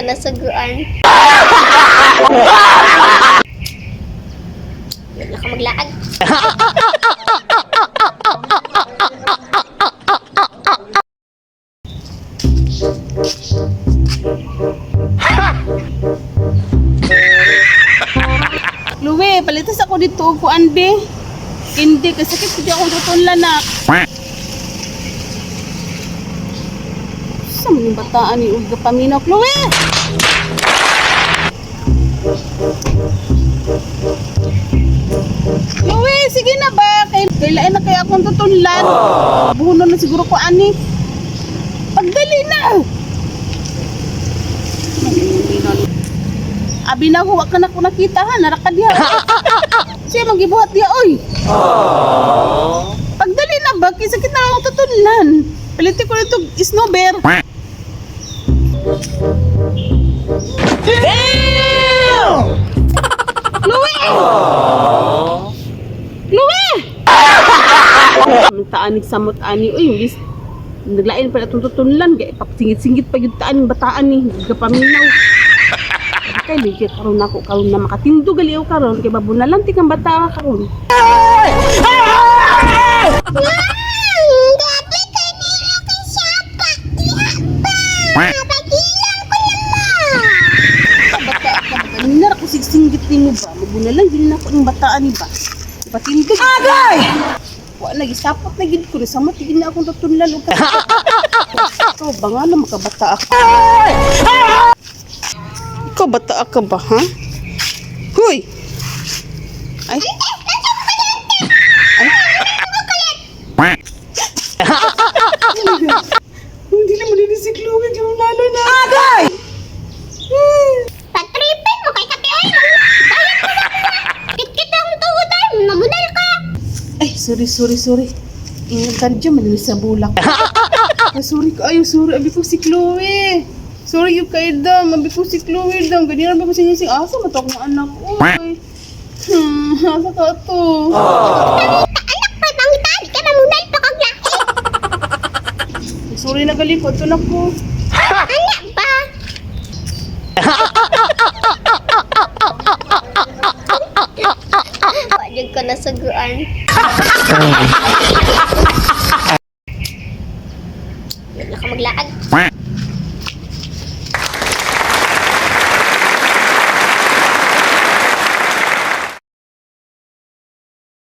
nasuguan. Wala ka maglaag. Luwe, palitas ako dito upuan be. Hindi, kasakit hindi akong tutunlan na. Saan yung bataan ni Uga Paminaw, Luwe? Luwe, sige na ba? Kailan na kaya akong tutunlan? Buhunon na siguro ko ani. Pagdali na! Abi na huwag ka na ko nakita ha, narakad diha. Siya magibuhat diha, oy. Pagdali na ba, kisakit na akong tutunlan. Paliti ko nito snowbear. Damn! Luwe! Luwe! Taanig samot ani, oy, bis. Naglain pa na itong tutunlan, kaya papasingit-singit pa yung taan, bataan ni, gapaminaw. Kaya ligit karon ako karon na makatindo gali ako karon kay babunalan ti kang bata karon. Gabi kay nilo kay sapa. Diha ba? Pagilan ko naman. Bata ka ba? Ninar ako sigsinggit ni mo ba? Babunalan din ako ng bataan ni ba? Patindo. Agay! Wa lagi sapot na gid ko sa mati na akong tutunlan og. Ikaw ba nga na makabata ako? Ikaw bata ka ba, ha? Huy! Ay! Ay! Hindi na malinisig luwag yung lalo na. Agay! Patripin mo kay Kati Oy. Bayad mo na. Kit-kit akong tuhudan. Namunal ka. Ay, sorry. Ingat ka dyan, malinis sa bulak. Ay, sorry. Abi ko si Chloe. Sorry yung kaidam, abi ko si Chloe dam. Ganyan ba ko sinising? Asa ba ito akong anak? Uy. Asa ka ito? Anak pa bangitan. Ka namunal pa kag lahi. Sorry na gali ko. Ito na ko. Anak pa. Wajag ka nasuguan.